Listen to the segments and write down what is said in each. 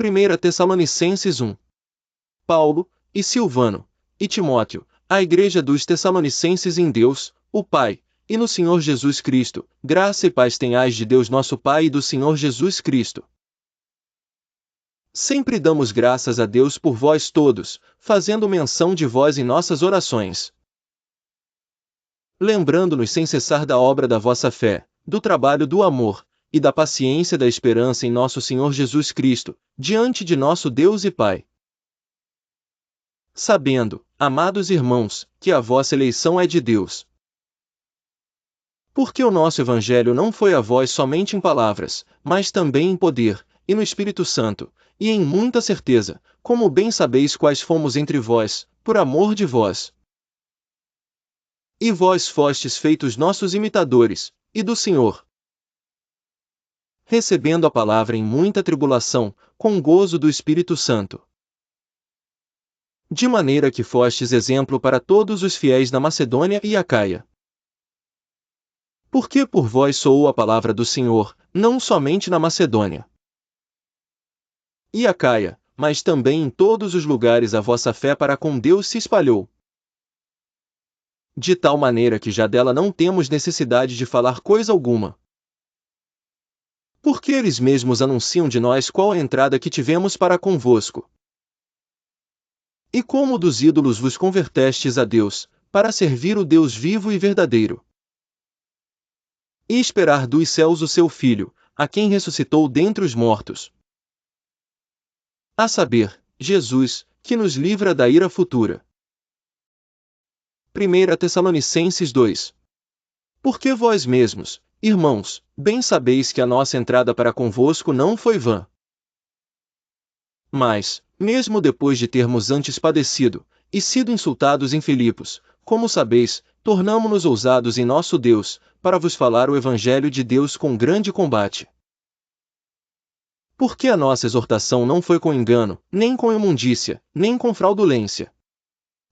1 Tessalonicenses 1. Paulo, e Silvano, e Timóteo, à igreja dos Tessalonicenses em Deus, o Pai, e no Senhor Jesus Cristo, graça e paz tenhais de Deus nosso Pai e do Senhor Jesus Cristo. Sempre damos graças a Deus por vós todos, fazendo menção de vós em nossas orações. Lembrando-nos sem cessar da obra da vossa fé, do trabalho do amor, e da paciência da esperança em nosso Senhor Jesus Cristo, diante de nosso Deus e Pai. Sabendo, amados irmãos, que a vossa eleição é de Deus. Porque o nosso Evangelho não foi a vós somente em palavras, mas também em poder, e no Espírito Santo, e em muita certeza, como bem sabeis quais fomos entre vós, por amor de vós. E vós fostes feitos nossos imitadores, e do Senhor. Recebendo a palavra em muita tribulação, com gozo do Espírito Santo. De maneira que fostes exemplo para todos os fiéis na Macedônia e Acaia. Porque por vós soou a palavra do Senhor, não somente na Macedônia e Acaia, mas também em todos os lugares a vossa fé para com Deus se espalhou. De tal maneira que já dela não temos necessidade de falar coisa alguma. Porque eles mesmos anunciam de nós qual a entrada que tivemos para convosco. E como dos ídolos vos convertestes a Deus, para servir o Deus vivo e verdadeiro. E esperar dos céus o seu Filho, a quem ressuscitou dentre os mortos. A saber, Jesus, que nos livra da ira futura. 1 Tessalonicenses 2. Porque vós mesmos, irmãos, bem sabeis que a nossa entrada para convosco não foi vã. Mas, mesmo depois de termos antes padecido, e sido insultados em Filipos, como sabeis, tornamo-nos ousados em nosso Deus, para vos falar o Evangelho de Deus com grande combate. Porque a nossa exortação não foi com engano, nem com imundícia, nem com fraudulência.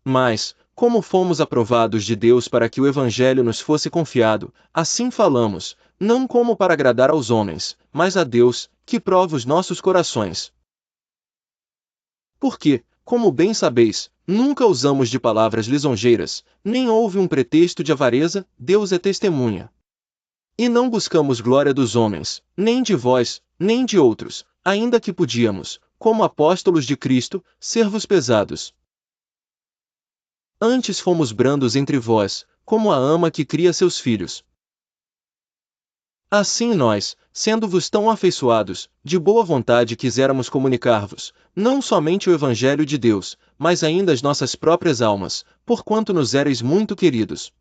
Mas, como fomos aprovados de Deus para que o Evangelho nos fosse confiado, assim falamos, não como para agradar aos homens, mas a Deus, que prova os nossos corações. Porque, como bem sabeis, nunca usamos de palavras lisonjeiras, nem houve um pretexto de avareza, Deus é testemunha. E não buscamos glória dos homens, nem de vós, nem de outros, ainda que podíamos, como apóstolos de Cristo, ser-vos pesados. Antes fomos brandos entre vós, como a ama que cria seus filhos. Assim nós, sendo-vos tão afeiçoados, de boa vontade quiséramos comunicar-vos, não somente o Evangelho de Deus, mas ainda as nossas próprias almas, porquanto nos éreis muito queridos.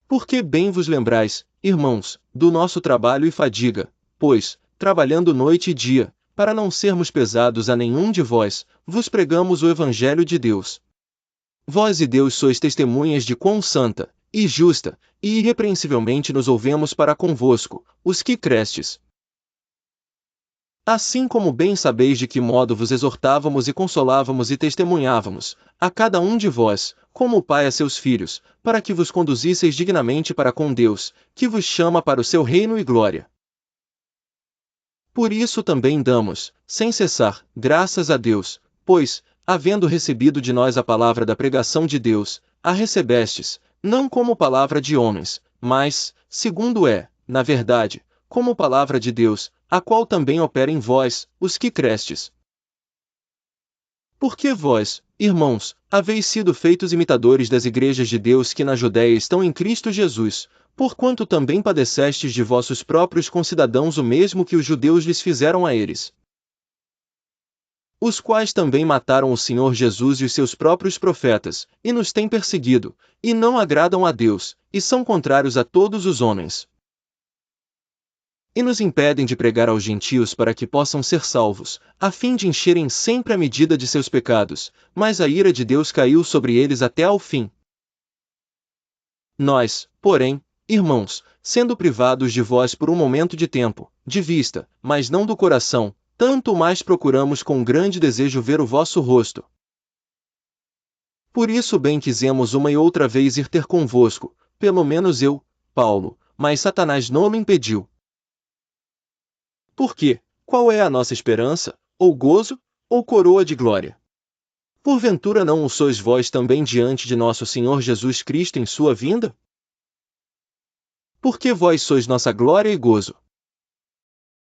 Porque bem vos lembrais, irmãos, do nosso trabalho e fadiga, pois, trabalhando noite e dia, para não sermos pesados a nenhum de vós, vos pregamos o Evangelho de Deus. Vós e Deus sois testemunhas de quão santa, e justa, e irrepreensivelmente nos ouvemos para convosco, os que crestes. Assim como bem sabeis de que modo vos exortávamos e consolávamos e testemunhávamos, a cada um de vós, como o Pai a seus filhos, para que vos conduzisseis dignamente para com Deus, que vos chama para o seu reino e glória. Por isso também damos, sem cessar, graças a Deus, pois, havendo recebido de nós a palavra da pregação de Deus, a recebestes, não como palavra de homens, mas, segundo na verdade, como palavra de Deus, a qual também opera em vós, os que crestes. Porque vós, irmãos, haveis sido feitos imitadores das igrejas de Deus que na Judéia estão em Cristo Jesus, porquanto também padecestes de vossos próprios concidadãos o mesmo que os judeus lhes fizeram a eles. Os quais também mataram o Senhor Jesus e os seus próprios profetas, e nos têm perseguido, e não agradam a Deus, e são contrários a todos os homens. E nos impedem de pregar aos gentios para que possam ser salvos, a fim de encherem sempre a medida de seus pecados, mas a ira de Deus caiu sobre eles até ao fim. Nós, porém, irmãos, sendo privados de vós por um momento de tempo, de vista, mas não do coração, tanto mais procuramos com grande desejo ver o vosso rosto. Por isso bem quisemos uma e outra vez ir ter convosco, pelo menos eu, Paulo, mas Satanás não me impediu. Porque, qual é a nossa esperança, ou gozo, ou coroa de glória? Porventura não o sois vós também diante de nosso Senhor Jesus Cristo em sua vinda? Porque vós sois nossa glória e gozo.